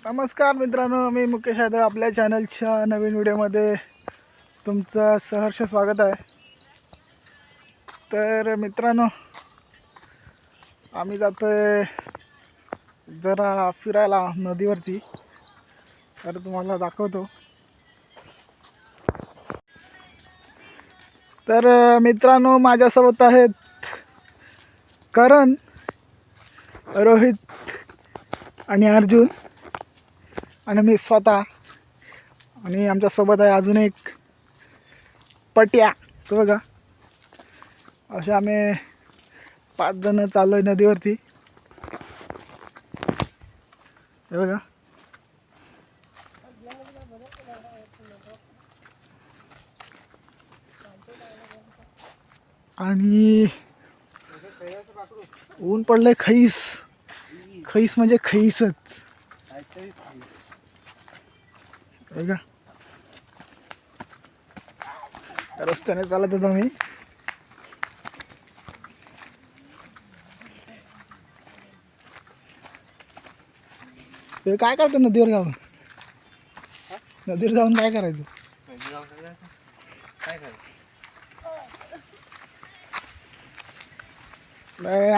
नमस्कार मित्रांनो, मी मुकेश यादव आपल्या चॅनलच्या नवीन व्हिडिओमध्ये तुमचं सहर्ष स्वागत आहे. तर मित्रांनो, आम्ही जातोय जरा फिरायला नदीवरती. तर तुम्हाला दाखवतो. तर मित्रांनो, माझ्यासोबत आहेत करण, रोहित आणि अर्जुन आणि मी स्वतः. आणि आमच्यासोबत आहे अजून एक पट्या, तो बघा. असे आम्ही 5 जण चाललो आहे नदीवरती. हे बघा. आणि ऊन पडलंय खैस खैस म्हणजे खैसच. बघा, रस्त्याने चालत होतो मी. काय करतो नदीवर जाऊन? नदीवर जाऊन काय करायचं?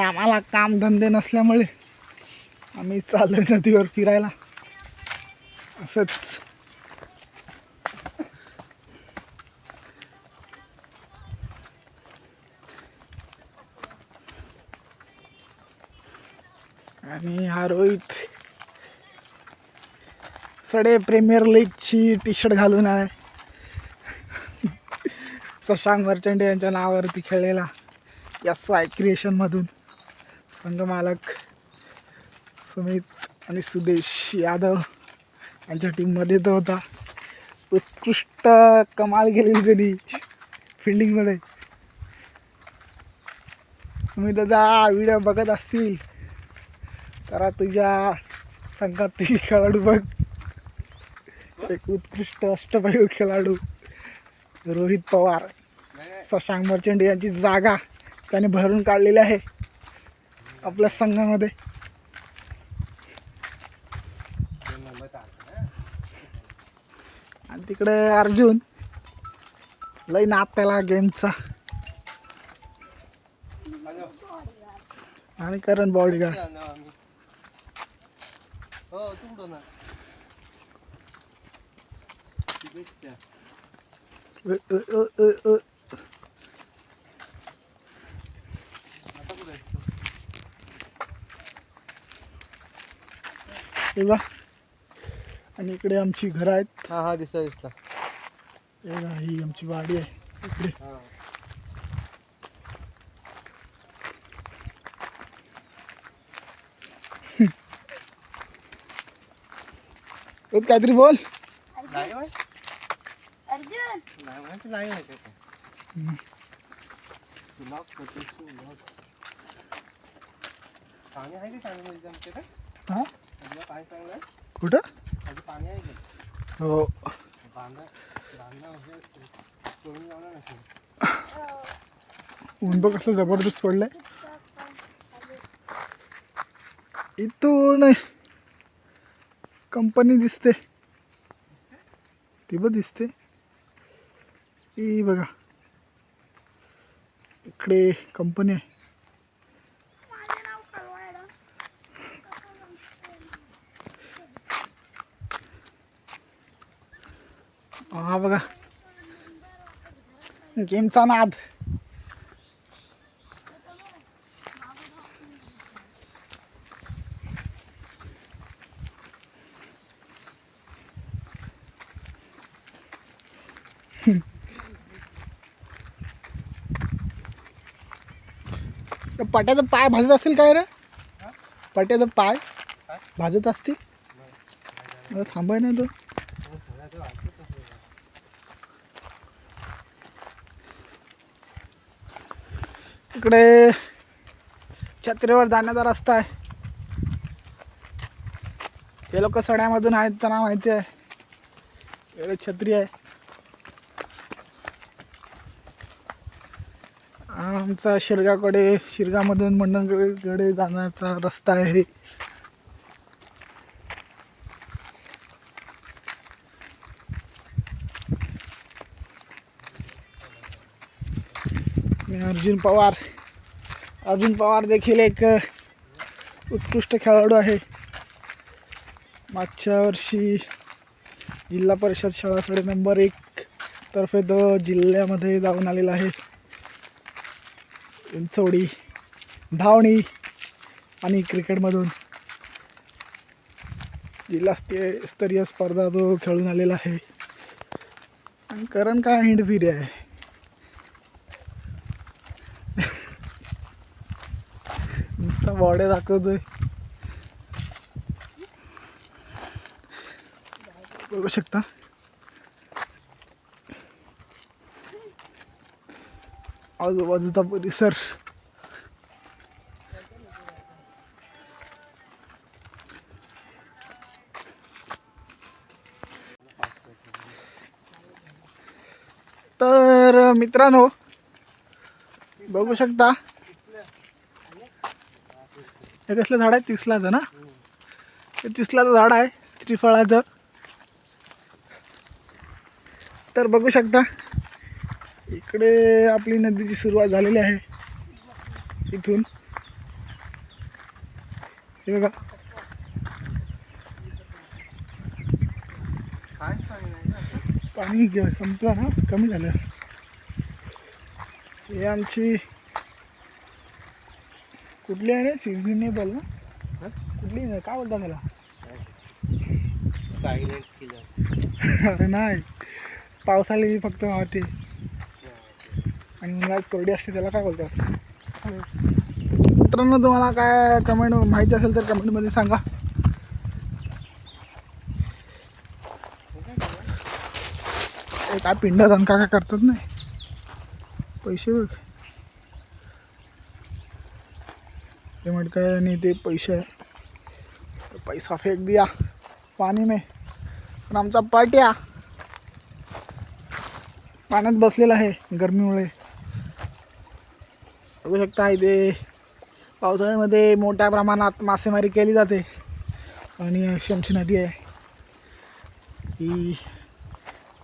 आम्हाला काम धंदे नसल्यामुळे आम्ही चाललोय नदीवर फिरायला असंच. आणि हा रोहित सडे प्रीमियर लीगची टी शर्ट घालून आहे. शशांक मर्चंडे यांच्या नावावरती खेळलेला SY क्रिएशनमधून संघ मालक सुमित आणि सुदेश यादव यांच्या टीममध्ये तो होता. उत्कृष्ट कमाल केलेली त्यांनी फिल्डिंगमध्ये. तुम्ही दादा व्हिडिओ बघत असतील तर तुझ्या संघातील खेळाडू बघ. एक उत्कृष्ट अष्टपैलू खेळाडू रोहित पवार, शशांक मर्चंडे यांची जागा त्याने भरून काढलेली आहे आपल्या संघामध्ये. आणि तिकडे अर्जुन लई नाद त्याला गेमचा. आणि करण बॉडीगार्ड. आणि इकडे आमची घरं आहेत. हा दिसता ही आमची वाडी आहे इकडे. काहीतरी बोल. कुठं? हो. ऊन बघ कसं जबरदस्त पडलंय. इथून कंपनी दिसते, ती बघ दिसते. ही बघा, इकडे कंपनी आहे. हा बघा, गेमचा नाद. पट्याचा पाय भाजत असतील काय रे? पट्याचा पाय भाजत असतील. थांबाय ना तो. इकडे छत्रीवर जाण्याचा रस्ता आहे. हे लोक सड्यामधून आहेत, त्यांना माहिती आहे. इकडे छत्री आहे. आमचा शिरगामधून मंडणगडकडे जाण्याचा रस्ता आहे. आणि अर्जुन पवार देखील एक उत्कृष्ट खेळाडू आहे. मागच्या वर्षी जिल्हा परिषद शाळा साडे नंबर 1 तर्फे तो जिल्ह्यामध्ये जाऊन आलेला आहे. उंचवडी, धावणी आणि क्रिकेटमधून जिल्हास्तरीय स्पर्धा तो खेळून आलेला आहे. आणि करण काय हिंडफिरी आहे. नुसता बॉडी दाखवतोय. बघू शकता आजूबाजूचा परिसर. तर मित्रांनो बघू शकता हे कसलं झाड आहे, तिसलाचं ना, हे तिसलाचं झाड आहे त्रिफळाचं. तर बघू शकता इकडे आपली नदीची सुरुवात झालेली आहे. इथून हे बघा पाणी संपलं ना, कमी झालं. हे आमची कुठली आहे रे, सिझनेबल ना, कुठली नाही काय बोलता त्याला, सायलेंट किलर. अरे नाही, पावसाळी फक्त वाहते आणि उन्हाळ्यात कोरडी असते, त्याला काय बोलतात. मित्रांनो तुम्हाला काय कमेंट माहिती असेल तर कमेंटमध्ये सांगा. काय पिंडात काय करतात नाही पैसे बघ, ते म्हण काय आणि ते पैसे आहे, पैसा फेक दिया पाणी में. पण आमचा पाट्या पाण्यात बसलेला आहे गरमीमुळे. बघू शकता इथे पावसाळ्यामध्ये मोठ्या प्रमाणात मासेमारी केली जाते. आणि अशी आमची नदी आहे ही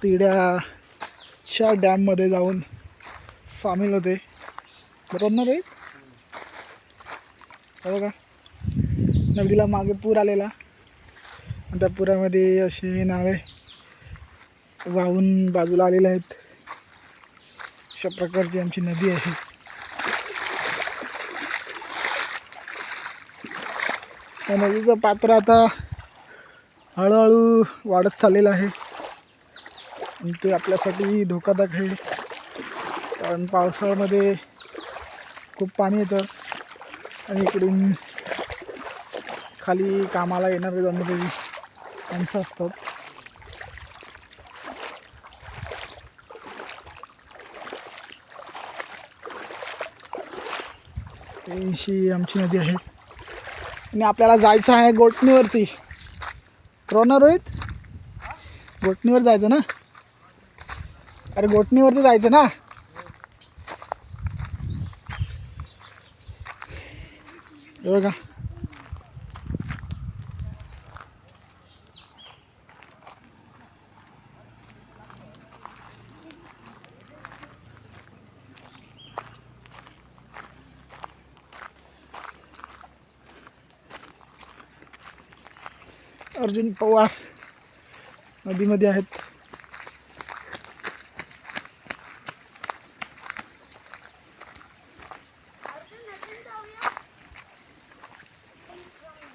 तिड्याच्या डॅममध्ये जाऊन सामील होते. बरोबर ना रे, बघा नदीला मागे पूर आलेला आणि त्या पुरामध्ये असे नावे वाहून बाजूला आलेले आहेत. अशा प्रकारची आमची नदी आहे. त्या नदीचं पात्र आता हळूहळू वाढत चाललेलं आहे आणि ते आपल्यासाठी धोकादायक आहे. कारण पावसाळ्यामध्ये खूप पाणी येतं आणि इकडून खाली कामाला येणारे जाणारी माणसं असतात. अशी आमची नदी आहे आणि आपल्याला जायचं आहे गोटणीवरती. बरोबर रोहित, गोटणीवर जायचं ना, अरे गोटणीवरती जायचं ना. हे बघा अर्जुन पवार नदीमध्ये आहेत.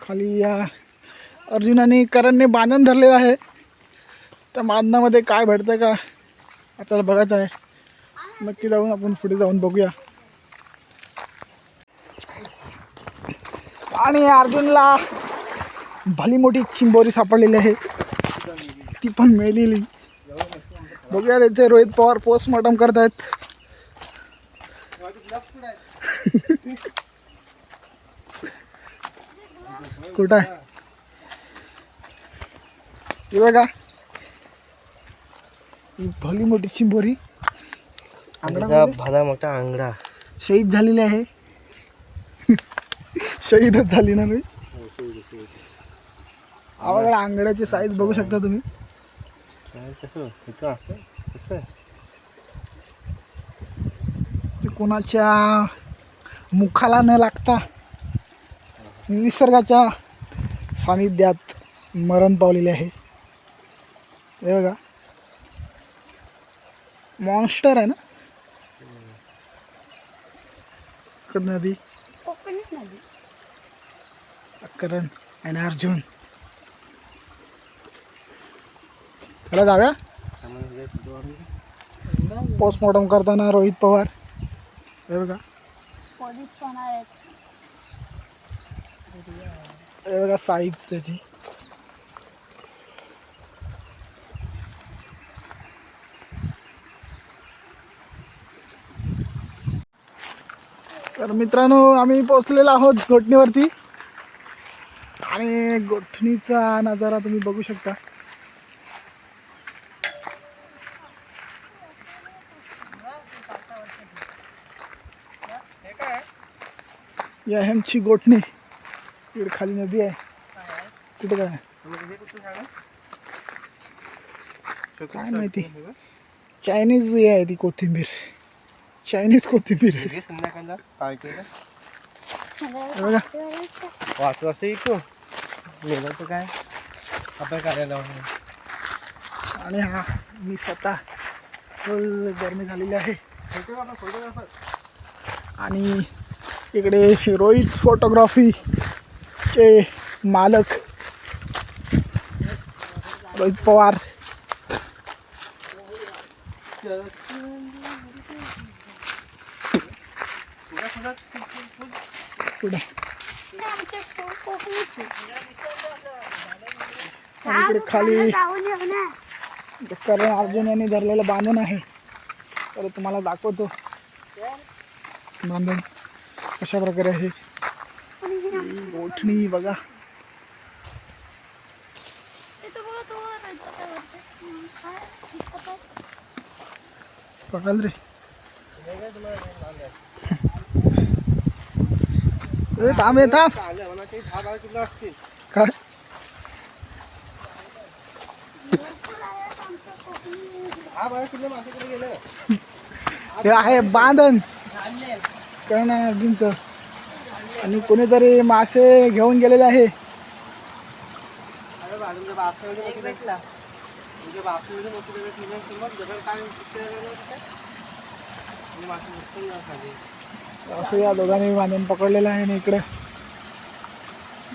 खाली या अर्जुनाने करणने बांधण धरलेलं आहे. त्या बांधणामध्ये काय भेटतं का आपल्याला बघायचं आहे. नक्की जाऊन आपण पुढे जाऊन बघूया. आणि अर्जुनला भली मोठी चिंबोरी सापडलेली आहे, ती पण मेलेली. बघूया इथे रोहित पवार पोस्टमॉर्टम करतायत. कुठं आहे ती बघा, ही भली मोठी चिंबोरी भला मोठा आंगडा शहीद झालेली आहे. शहीदच झाली ना मी. आवडला आंगड्याची साईज बघू शकता तुम्ही. कोणाच्या मुखाला न लागता निसर्गाच्या सानिध्यात मरण पावलेले आहे. हे बघा मॉन्स्टर आहे ना. इकडं नदी करण आणि अर्जुन. चला जाऊया. पोस्टमॉर्टम करताना रोहित पवार. हे बघा पोलीस होणार आहेत. हे बघा साईज त्याची. तर मित्रांनो आम्ही पोचलेलो आहोत गोठणीवरती आणि गोठणीचा नजारा तुम्ही बघू शकता. ही आहे आमची गोठणी. इकडे खाली नदी आहे. कुठे काय काय माहिती. चायनीज हे आहे ती कोथिंबीर. चायनीज कोथिंबीर आहे. बघा वाचू असं इको गेलं तर काय आपण काढायला आणि हा मी स्वतः फुल गरमी झालेली आहे. आणि इकडे रोहित फोटोग्राफीचे मालक रोहित पवार. पुढे आणि इकडे खाली करण अर्जुन यांनी धरलेलं बांधण आहे. तर तुम्हाला दाखवतो बांधण कशा प्रकारे आहे. गोठणी बघा. पकड रे. थांब थांब काय हे आहे बांधण करण अर्जुनचं. आणि कोणीतरी मासे घेऊन गेलेले आहे. असं या दोघांनी बांधून पकडलेलं आहे. आणि इकडे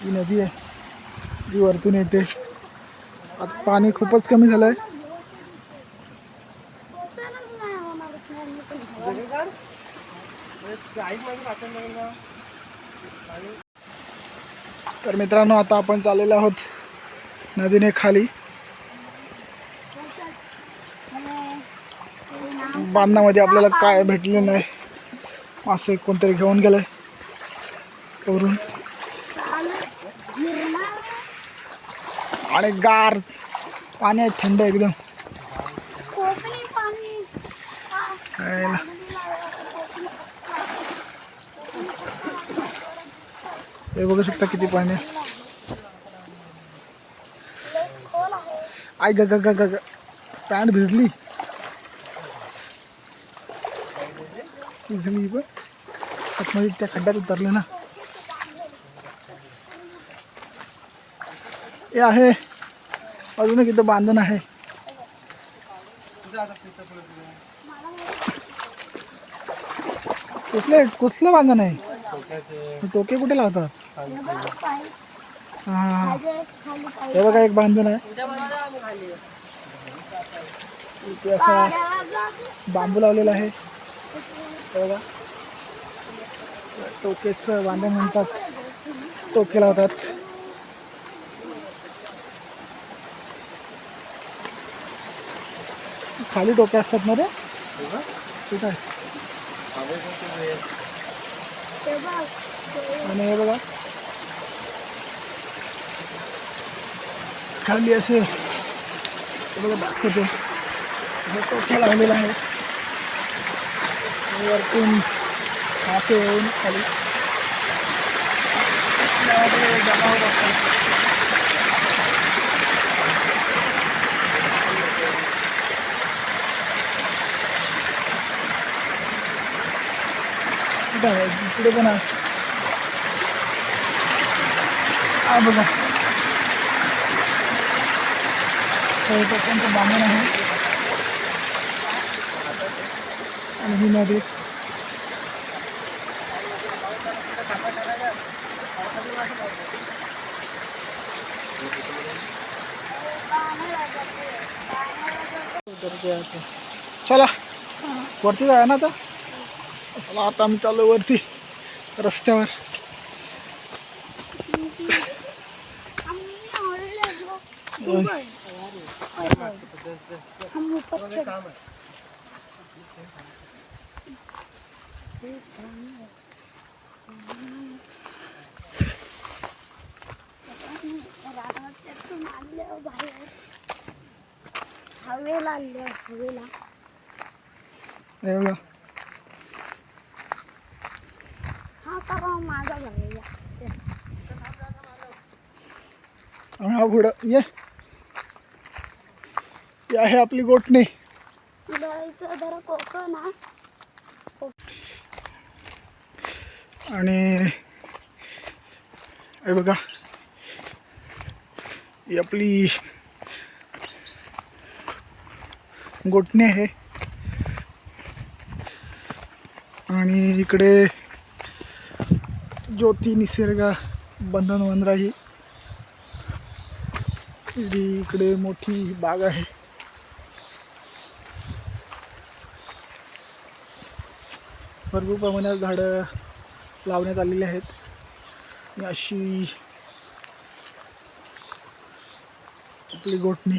ही नदी आहे जी वरतून येते. आता पाणी खूपच कमी झालं आहे. तर मित्रांनो आता आपण चाललेलो आहोत नदीने खाली. बांधण्यामध्ये आपल्याला काय भेटले नाही. मासे कोणतरी घेऊन गेले वरून. आणि गार पाणी आहे थंड एकदम. हे बघू शकता किती पाणी आहे. आय ग ग ग ग पॅन्ट भिजली. भिजली पण आतमध्ये त्या खड्ड्यात उतरले ना. हे आहे अजून एक इथं बांधण आहे. कुठलं बांधण आहे. टोके कुठे लावतात. हा हे बघा एक बांधण आहे. इथे असा बांबू लावलेला आहे. हे बघा टोकेचं बांधण म्हणतात. टोके लावतात. खाली टोके असतात ना रे. ठीक आहे. आणि हे बघा खाली असे बघा दाखवतो टोके लावलेला आहे. वरतून मासे येऊन खाली जमा होत असतात. मोठा आहे, इकडे पण आहे. हा बघा, स्वयंपाकांचं बांधण आहे. आणि ही नदी चला वरती जाऊया ना आता. चला आता आम्ही चाललो वरती रस्त्यावर. हवेला आलो हवेला. हे बघा, हा सगळा माझा भरलेला. हा पुढं ये. ही आहे आपली गोठणी. इथं जरा कोकण आहे. आणि हे बघा, ही आपली गोठणी आहे. आणि इकडे ज्योती निसर्ग बंधन वनराई. इकडे मोठी बाग आहे. भरपूर प्रमाणात झाडं लावण्यात आलेली आहेत. आणि अशी आपली गोठणी.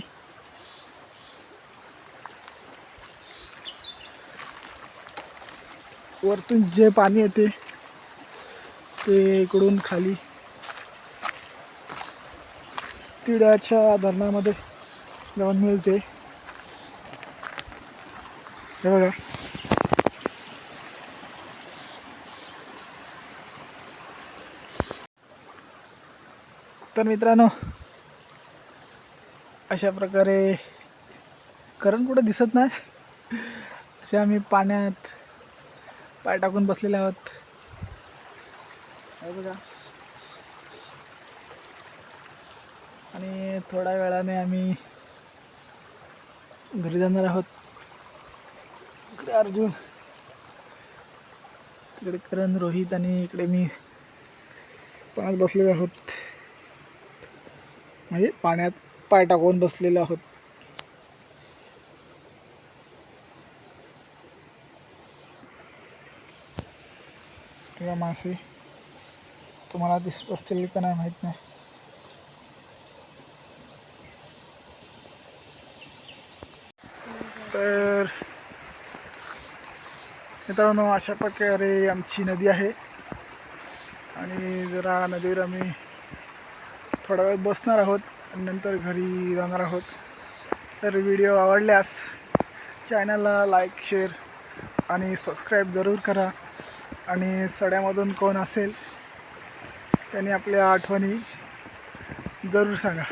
वरतून जे पाणी येते ते इकडून खाली तिड्याच्या धरणामध्ये जाऊन मिळते. हे बघा, तर मित्रांनो अशा प्रकारे करण कुठं दिसत नाही, असे आम्ही पाण्यात पाय टाकून बसलेले आहोत. हे बघा, आणि थोड्या वेळाने आम्ही घरी जाणार आहोत. इकडे अर्जुन, तिकडे करण, रोहित आणि इकडे मी पाण्यात बसलेलो आहोत. म्हणजे पाण्यात पाय टाकून बसलेलो आहोत. किंवा मासे तुम्हाला दिसत असतील का नाही माहीत नाही. तर मित्रांनो अशा प्रकारे आमची नदी आहे. आणि जरा नदीवर आम्ही थोडा वेळ बसणार आहोत आणि नंतर घरी जाणार आहोत. तर व्हिडिओ आवडल्यास चॅनलला लाईक, शेअर आणि सबस्क्राईब जरूर करा. आणि सड्यामधून कोण असेल त्यांनी आपल्या आठवणी जरूर सांगा.